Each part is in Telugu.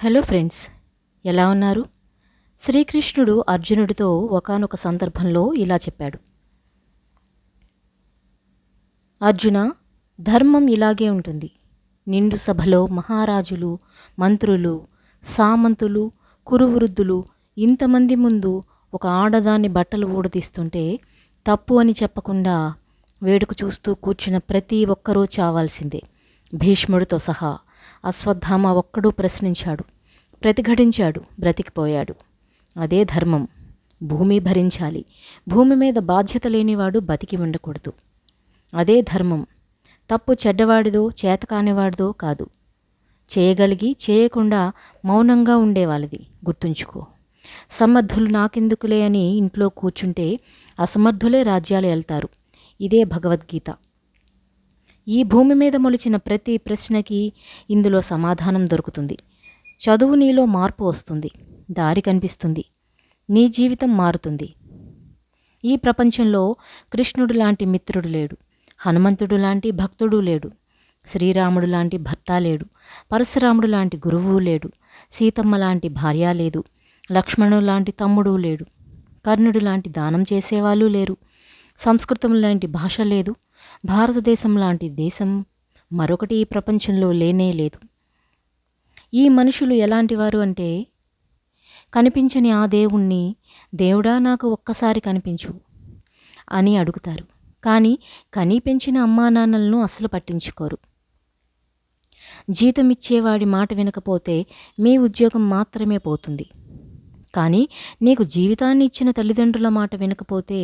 హలో ఫ్రెండ్స్, ఎలా ఉన్నారు? శ్రీకృష్ణుడు అర్జునుడితో ఒకానొక సందర్భంలో ఇలా చెప్పాడు. అర్జున, ధర్మం ఇలాగే ఉంటుంది. నిండు సభలో మహారాజులు, మంత్రులు, సామంతులు, కురువృద్ధులు ఇంతమంది ముందు ఒక ఆడదాన్ని బట్టలు ఊడదీస్తుంటే తప్పు అని చెప్పకుండా వేడుక చూస్తూ కూర్చున్న ప్రతి ఒక్కరూ చావాల్సిందే, భీష్ముడితో సహా. అశ్వత్థామ ఒక్కడూ ప్రశ్నించాడు, ప్రతిఘటించాడు, బ్రతికిపోయాడు. అదే ధర్మం. భూమి భరించాలి. భూమి మీద బాధ్యత లేనివాడు బతికి ఉండకూడదు. అదే ధర్మం. తప్పు చెడ్డవాడిదో చేతకానివాడిదో కాదు, చేయగలిగి చేయకుండా మౌనంగా ఉండేవాళ్ళది. గుర్తుంచుకో. సమర్థులు నాకెందుకులే అని ఇంట్లో కూర్చుంటే అసమర్థులే రాజ్యాలు వెళ్తారు. ఇదే భగవద్గీత. ఈ భూమి మీద మొలిచిన ప్రతి ప్రశ్నకి ఇందులో సమాధానం దొరుకుతుంది. చదువు నీలో మార్పు వస్తుంది, దారి కనిపిస్తుంది, నీ జీవితం మారుతుంది. ఈ ప్రపంచంలో కృష్ణుడు లాంటి మిత్రుడు లేడు, హనుమంతుడు లాంటి భక్తుడు లేడు, శ్రీరాముడు లాంటి భర్త లేడు, పరశురాముడు లాంటి గురువు లేడు, సీతమ్మ లాంటి భార్య లేదు, లక్ష్మణుడు లాంటి తమ్ముడు లేడు, కర్ణుడు లాంటి దానం చేసేవాళ్ళు లేరు, సంస్కృతం లాంటి భాష లేదు, భారతదేశం లాంటి దేశం మరొకటి ఈ ప్రపంచంలో లేనే లేదు. ఈ మనుషులు ఎలాంటివారు అంటే, కనిపించని ఆ దేవుణ్ణి దేవుడా నాకు ఒక్కసారి కనిపించు అని అడుగుతారు. కానీ కనీ పెంచిన అమ్మా నాన్నలను అస్సలు పట్టించుకోరు. జీతమిచ్చేవాడి మాట వినకపోతే మీ ఉద్యోగం మాత్రమే పోతుంది. కానీ నీకు జీవితాన్ని ఇచ్చిన తల్లిదండ్రుల మాట వినకపోతే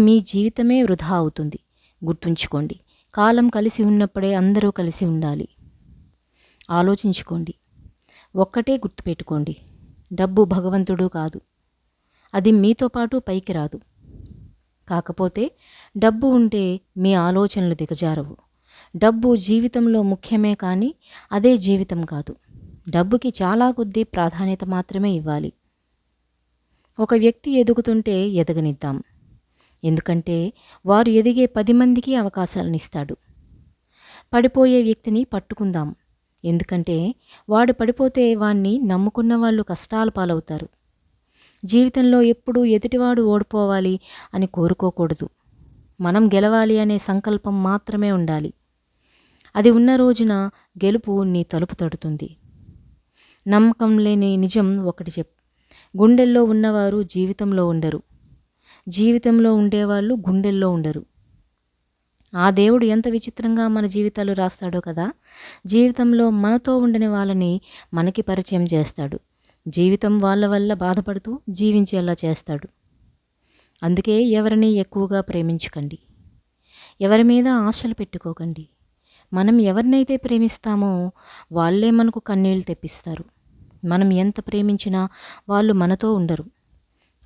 మీ జీవితమే వృధా అవుతుంది. గుర్తుంచుకోండి, కాలం కలిసి ఉన్నప్పుడే అందరూ కలిసి ఉండాలి. ఆలోచించుకోండి. ఒక్కటే గుర్తుపెట్టుకోండి, డబ్బు భగవంతుడు కాదు. అది మీతో పాటు పైకి రాదు. కాకపోతే డబ్బు ఉంటే మీ ఆలోచనలు దిగజారవు. డబ్బు జీవితంలో ముఖ్యమే, కానీ అదే జీవితం కాదు. డబ్బుకి చాలా కొద్ది ప్రాధాన్యత మాత్రమే ఇవ్వాలి. ఒక వ్యక్తి ఎదుగుతుంటే ఎదగనిద్దాం, ఎందుకంటే వారు ఎదిగే 10 మందికి అవకాశాలనిస్తాడు. పడిపోయే వ్యక్తిని పట్టుకుందాం, ఎందుకంటే వాడు పడిపోతే వాణ్ణి నమ్ముకున్న వాళ్ళు కష్టాల పాలవుతారు. జీవితంలో ఎప్పుడూ ఎదుటివాడు ఓడిపోవాలి అని కోరుకోకూడదు. మనం గెలవాలి అనే సంకల్పం మాత్రమే ఉండాలి. అది ఉన్న రోజున గెలుపు నీ తలుపు తడుతుంది. నమ్మకం లేని నిజం ఒకటి గుండెల్లో ఉన్నవారు జీవితంలో ఉండరు, జీవితంలో ఉండేవాళ్ళు గుండెల్లో ఉండరు. ఆ దేవుడు ఎంత విచిత్రంగా మన జీవితాలు రాస్తాడో కదా. జీవితంలో మనతో ఉండని వాళ్ళని మనకి పరిచయం చేస్తాడు. జీవితం వాళ్ళ వల్ల బాధపడుతూ జీవించేలా చేస్తాడు. అందుకే ఎవరిని ఎక్కువగా ప్రేమించకండి, ఎవరి మీద ఆశలు పెట్టుకోకండి. మనం ఎవరినైతే ప్రేమిస్తామో వాళ్ళే మనకు కన్నీళ్ళు తెప్పిస్తారు. మనం ఎంత ప్రేమించినా వాళ్ళు మనతో ఉండరు.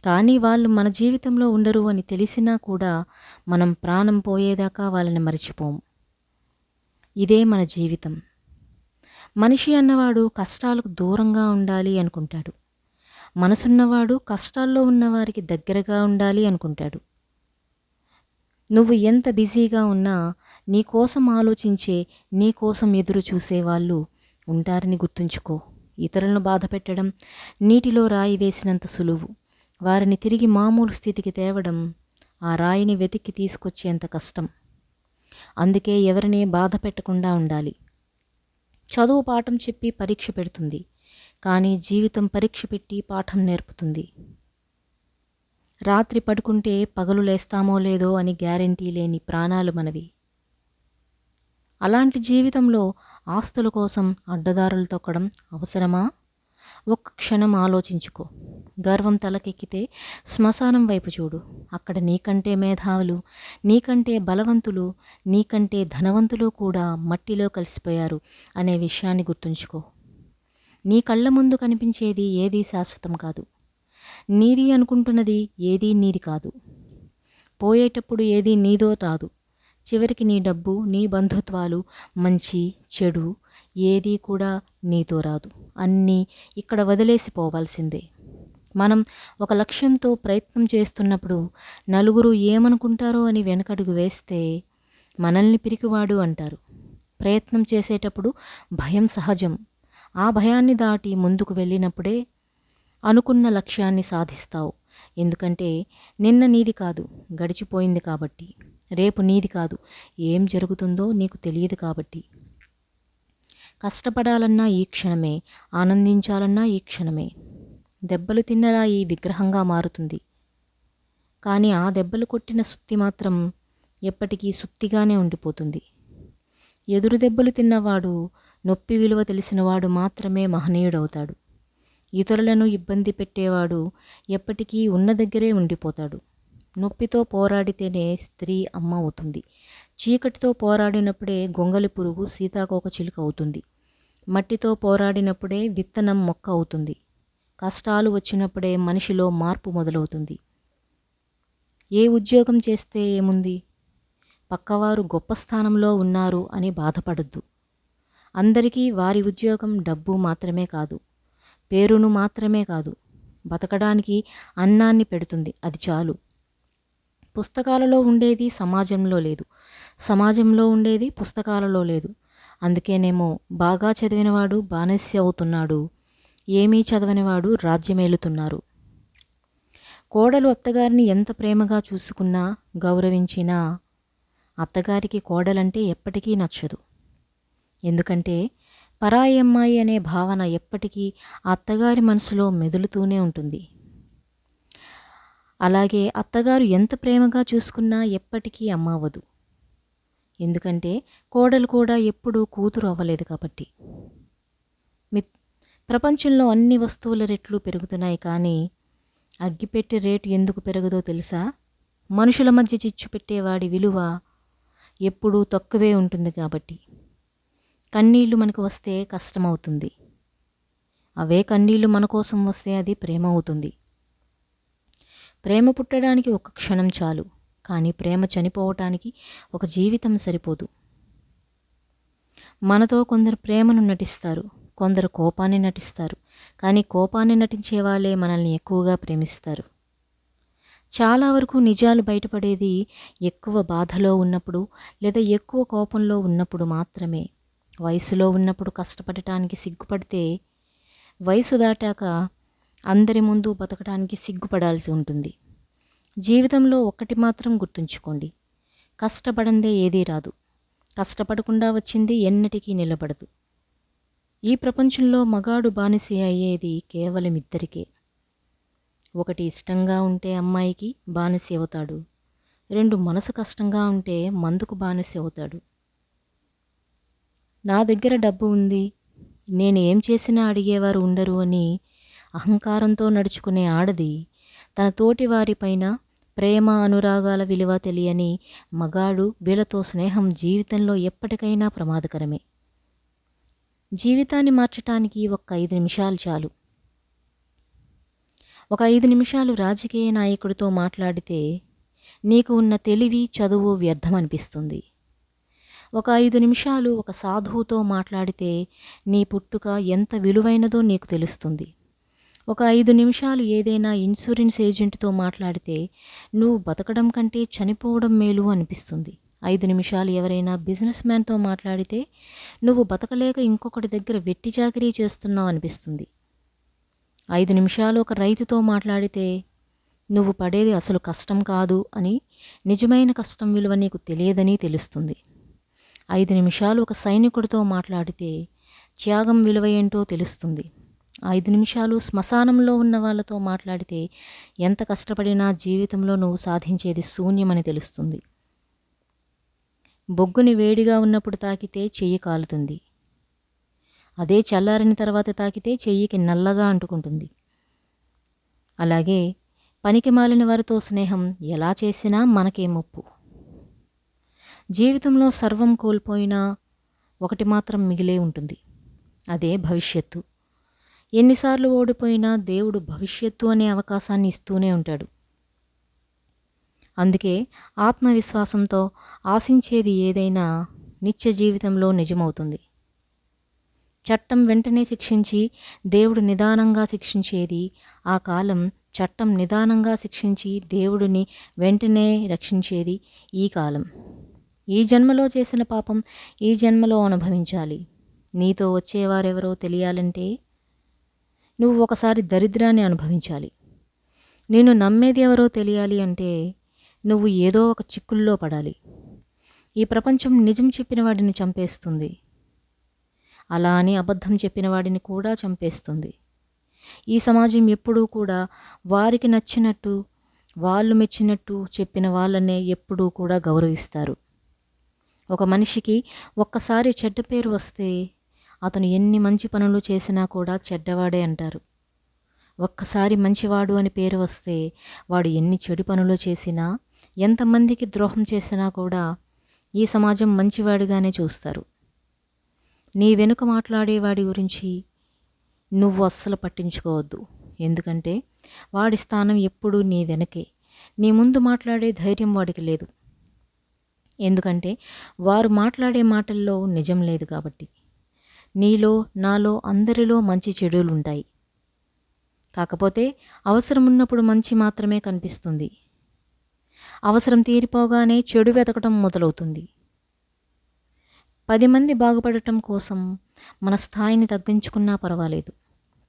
కానీ వాళ్ళు మన జీవితంలో ఉండరు అని తెలిసినా కూడా మనం ప్రాణం పోయేదాకా వాళ్ళని మర్చిపోము. ఇదే మన జీవితం. మనిషి అన్నవాడు కష్టాలకు దూరంగా ఉండాలి అనుకుంటాడు. మనసున్నవాడు కష్టాల్లో ఉన్నవారికి దగ్గరగా ఉండాలి అనుకుంటాడు. నువ్వు ఎంత బిజీగా ఉన్నా నీ కోసం ఆలోచించే, నీ కోసం ఎదురు చూసేవాళ్ళు ఉంటారని గుర్తుంచుకో. ఇతరులను బాధ పెట్టడం నీటిలో రాయి వేసినంత సులువు. వారిని తిరిగి మామూలు స్థితికి తేవడం ఆ రాయిని వెతికి తీసుకొచ్చేంత కష్టం. అందుకే ఎవరిని బాధ పెట్టకుండా ఉండాలి. చదువు పాఠం చెప్పి పరీక్ష పెడుతుంది, కానీ జీవితం పరీక్ష పెట్టి పాఠం నేర్పుతుంది. రాత్రి పడుకుంటే పగలు లేస్తామో లేదో అని గ్యారెంటీ లేని ప్రాణాలు మనవి. అలాంటి జీవితంలో ఆస్తుల కోసం అడ్డదారులు తొక్కడం అవసరమా? ఒక్క క్షణం ఆలోచించుకో. గర్వం తలకెక్కితే శ్మశానం వైపు చూడు. అక్కడ నీకంటే మేధావులు, నీకంటే బలవంతులు, నీకంటే ధనవంతులు కూడా మట్టిలో కలిసిపోయారు అనే విషయాన్ని గుర్తుంచుకో. నీ కళ్ళ ముందు కనిపించేది ఏదీ శాశ్వతం కాదు. నీది అనుకుంటున్నది ఏదీ నీది కాదు. పోయేటప్పుడు ఏదీ నీదో రాదు. చివరికి నీ డబ్బు, నీ బంధుత్వాలు, మంచి చెడు ఏదీ కూడా నీతో రాదు. అన్నీ ఇక్కడ వదిలేసి పోవాల్సిందే. మనం ఒక లక్ష్యంతో ప్రయత్నం చేస్తున్నప్పుడు నలుగురు ఏమనుకుంటారో అని వెనకడుగు వేస్తే మనల్ని పిరికివాడు అంటారు. ప్రయత్నం చేసేటప్పుడు భయం సహజం, ఆ భయాన్ని దాటి ముందుకు వెళ్ళినప్పుడే అనుకున్న లక్ష్యాన్ని సాధిస్తావు. ఎందుకంటే నిన్న నీది కాదు, గడిచిపోయింది కాబట్టి. రేపు నీది కాదు, ఏం జరుగుతుందో నీకు తెలియదు కాబట్టి. కష్టపడాలన్నా ఈ క్షణమే, ఆనందించాలన్నా ఈ క్షణమే. దెబ్బలు తిన్నరా ఈ విగ్రహంగా మారుతుంది. కానీ ఆ దెబ్బలు కొట్టిన సుత్తి మాత్రం ఎప్పటికీ సుత్తిగానే ఉండిపోతుంది. ఎదురు దెబ్బలు తిన్నవాడు, నొప్పి విలువ తెలిసినవాడు మాత్రమే మహనీయుడవుతాడు. ఇతరులను ఇబ్బంది పెట్టేవాడు ఎప్పటికీ ఉన్న దగ్గరే ఉండిపోతాడు. నొప్పితో పోరాడితేనే స్త్రీ అమ్మ అవుతుంది. చీకటితో పోరాడినప్పుడే గొంగలి పురుగు సీతాకోక చిలుక అవుతుంది. మట్టితో పోరాడినప్పుడే విత్తనం మొక్క అవుతుంది. కష్టాలు వచ్చినప్పుడే మనిషిలో మార్పు మొదలవుతుంది. ఏ ఉద్యోగం చేస్తే ఏముంది, పక్కవారు గొప్ప స్థానంలో ఉన్నారు అని బాధపడద్దు. అందరికీ వారి ఉద్యోగం డబ్బు మాత్రమే కాదు, పేరును మాత్రమే కాదు, బతకడానికి అన్నాన్ని పెడుతుంది, అది చాలు. పుస్తకాలలో ఉండేది సమాజంలో లేదు, సమాజంలో ఉండేది పుస్తకాలలో లేదు. అందుకేనేమో బాగా చదివినవాడు బానిస అవుతున్నాడు, ఏమీ చదవనివాడు రాజ్యమేలుతున్నారు. కోడలు అత్తగారిని ఎంత ప్రేమగా చూసుకున్నా, గౌరవించినా అత్తగారికి కోడలంటే ఎప్పటికీ నచ్చదు. ఎందుకంటే పరాయి అమ్మాయి అనే భావన ఎప్పటికీ ఆ అత్తగారి మనసులో మెదులుతూనే ఉంటుంది. అలాగే అత్తగారు ఎంత ప్రేమగా చూసుకున్నా ఎప్పటికీ అమ్మ అవ్వదు. ఎందుకంటే కోడలు కూడా ఎప్పుడూ కూతురు అవ్వలేదు కాబట్టి. ప్రపంచంలో అన్ని వస్తువుల రేట్లు పెరుగుతున్నాయి, కానీ అగ్గిపెట్టె రేటు ఎందుకు పెరగదో తెలుసా? మనుషుల మధ్య చిచ్చు పెట్టేవాడి విలువ ఎప్పుడూ తక్కువే ఉంటుంది కాబట్టి. కన్నీళ్లు మనకు వస్తే కష్టమవుతుంది, అవే కన్నీళ్లు మన కోసం వస్తే అది ప్రేమ అవుతుంది. ప్రేమ పుట్టడానికి ఒక క్షణం చాలు, కానీ ప్రేమ చనిపోవటానికి ఒక జీవితం సరిపోదు. మనతో కొందరు ప్రేమను నటిస్తారు, కొందరు కోపాన్ని నటిస్తారు, కానీ కోపాన్ని నటించే వాళ్ళే మనల్ని ఎక్కువగా ప్రేమిస్తారు. చాలా వరకు నిజాలు బయటపడేది ఎక్కువ బాధలో ఉన్నప్పుడు లేదా ఎక్కువ కోపంలో ఉన్నప్పుడు మాత్రమే. వయసులో ఉన్నప్పుడు కష్టపడటానికి సిగ్గుపడితే వయసు దాటాక అందరి ముందు బతకడానికి సిగ్గుపడాల్సి ఉంటుంది. జీవితంలో ఒక్కటి మాత్రం గుర్తుంచుకోండి, కష్టపడందే ఏదీ రాదు, కష్టపడకుండా వచ్చింది ఎన్నటికీ నిలబడదు. ఈ ప్రపంచంలో మగాడు బానిస అయ్యేది కేవలం ఇద్దరికే. ఒకటి ఇష్టంగా ఉంటే అమ్మాయికి బానిస అవుతాడు, రెండు మనసు కష్టంగా ఉంటే మందుకు బానిస అవుతాడు. నా దగ్గర డబ్బు ఉంది, నేను ఏం చేసినా అడిగేవారు ఉండరు అని అహంకారంతో నడుచుకునే ఆడది తన తోటి వారిపైన ప్రేమ అనురాగాల విలువ తెలియని మగాడు వీళ్ళతో స్నేహం జీవితంలో ఎప్పటికైనా ప్రమాదకరమే. జీవితాన్ని మార్చటానికి ఒక 5 నిమిషాలు చాలు. ఒక 5 నిమిషాలు రాజకీయ నాయకుడితో మాట్లాడితే నీకు ఉన్న తెలివి చదువు వ్యర్థం అనిపిస్తుంది. ఒక 5 నిమిషాలు ఒక సాధువుతో మాట్లాడితే నీ పుట్టుక ఎంత విలువైనదో నీకు తెలుస్తుంది. ఒక 5 నిమిషాలు ఏదైనా ఇన్సూరెన్స్ ఏజెంట్తో మాట్లాడితే నువ్వు బతకడం కంటే చనిపోవడం మేలు అనిపిస్తుంది. 5 నిమిషాలు ఎవరైనా బిజినెస్ మ్యాన్తో మాట్లాడితే నువ్వు బతకలేక ఇంకొకటి దగ్గర వెట్టి చాకిరీ చేస్తున్నావు అనిపిస్తుంది. 5 నిమిషాలు ఒక రైతుతో మాట్లాడితే నువ్వు పడేది అసలు కష్టం కాదు అని, నిజమైన కష్టం విలువ నీకు తెలియదని తెలుస్తుంది. 5 నిమిషాలు ఒక సైనికుడితో మాట్లాడితే త్యాగం విలువ ఏంటో తెలుస్తుంది. 5 నిమిషాలు శ్మశానంలో ఉన్న వాళ్ళతో మాట్లాడితే ఎంత కష్టపడినా జీవితంలో నువ్వు సాధించేది శూన్యమని తెలుస్తుంది. బొగ్గుని వేడిగా ఉన్నప్పుడు తాకితే చెయ్యి కాలుతుంది, అదే చల్లారిన తర్వాత తాకితే చెయ్యికి నల్లగా అంటుకుంటుంది. అలాగే పనికి మాలిన వారితో స్నేహం ఎలా చేసినా మనకే ముప్పు. జీవితంలో సర్వం కోల్పోయినా ఒకటి మాత్రం మిగిలే ఉంటుంది, అదే భవిష్యత్తు. ఎన్నిసార్లు ఓడిపోయినా దేవుడు భవిష్యత్తు అనే అవకాశాన్ని ఇస్తూనే ఉంటాడు. అందుకే ఆత్మవిశ్వాసంతో ఆశించేది ఏదైనా నిత్య జీవితంలో నిజమవుతుంది. చట్టం వెంటనే శిక్షించి దేవుడు నిదానంగా శిక్షించేది ఆ కాలం, చట్టం నిదానంగా శిక్షించి దేవుడిని వెంటనే రక్షించేది ఈ కాలం. ఈ జన్మలో చేసిన పాపం ఈ జన్మలో అనుభవించాలి, నీతో వచ్చేవారెవరో తెలియాలంటే నువ్వు ఒకసారి దరిద్రాన్ని అనుభవించాలి. నేను నమ్మేది ఎవరో తెలియాలి అంటే నువ్వు ఏదో ఒక చిక్కుల్లో పడాలి. ఈ ప్రపంచం నిజం చెప్పిన వాడిని చంపేస్తుంది, అలా అని అబద్ధం చెప్పిన వాడిని కూడా చంపేస్తుంది. ఈ సమాజం ఎప్పుడూ కూడా వారికి నచ్చినట్టు, వాళ్ళు మెచ్చినట్టు చెప్పిన వాళ్ళనే ఎప్పుడూ కూడా గౌరవిస్తారు. ఒక మనిషికి ఒక్కసారి చెడ్డ పేరు వస్తే అతను ఎన్ని మంచి పనులు చేసినా కూడా చెడ్డవాడే అంటారు. ఒక్కసారి మంచివాడు అని పేరు వస్తే వాడు ఎన్ని చెడు పనులు చేసినా, ఎంతమందికి ద్రోహం చేసినా కూడా ఈ సమాజం మంచివాడిగానే చూస్తారు. నీ వెనుక మాట్లాడేవాడి గురించి నువ్వు అస్సలు పట్టించుకోవద్దు. ఎందుకంటే వాడి స్థానం ఎప్పుడూ నీ వెనకే. నీ ముందు మాట్లాడే ధైర్యం వాడికి లేదు. ఎందుకంటే వారు మాట్లాడే మాటల్లో నిజం లేదు కాబట్టి. నీలో, నాలో, అందరిలో మంచి చెడులు ఉంటాయి. కాకపోతే అవసరం ఉన్నప్పుడు మంచి మాత్రమే కనిపిస్తుంది. అవసరం తీరిపోగానే చెడు వెతకటం మొదలవుతుంది. 10 మంది బాగుపడటం కోసం మన స్థాయిని తగ్గించుకున్నా పర్వాలేదు.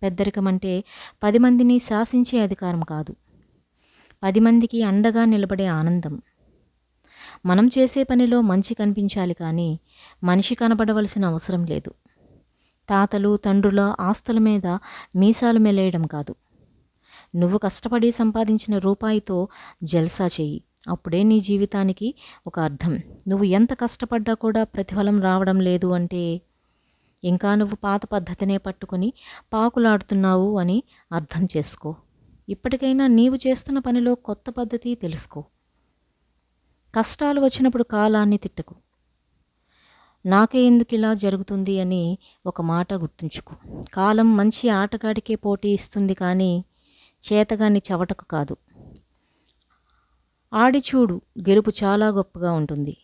పెద్దరికం అంటే 10 మందిని శాసించే అధికారం కాదు, 10 మందికి అండగా నిలబడే ఆనందం. మనం చేసే పనిలో మంచి కనిపించాలి కానీ మనిషి కనబడవలసిన అవసరం లేదు. తాతలు, తండ్రుల ఆస్తుల మీద మీసాలు మెలేయడం కాదు. నువ్వు కష్టపడి సంపాదించిన రూపాయితో జల్సా చెయ్యి. అప్పుడే నీ జీవితానికి ఒక అర్థం. నువ్వు ఎంత కష్టపడ్డా కూడా ప్రతిఫలం రావడం లేదు అంటే ఇంకా నువ్వు పాత పద్ధతినే పట్టుకుని పాకులాడుతున్నావు అని అర్థం చేసుకో. ఇప్పటికైనా నీవు చేస్తున్న పనిలో కొత్త పద్ధతి తెలుసుకో. కష్టాలు వచ్చినప్పుడు కాలాన్ని తిట్టకు. నాకే ఎందుకు ఇలా జరుగుతుంది అని ఒక మాట గుర్తుంచుకో. కాలం మంచి ఆటగాడికే పోటీ ఇస్తుంది కానీ చేతగాన్ని చవటకు కాదు. ఆడి చూడు, గెలుపు చాలా గొప్పగా ఉంటుంది.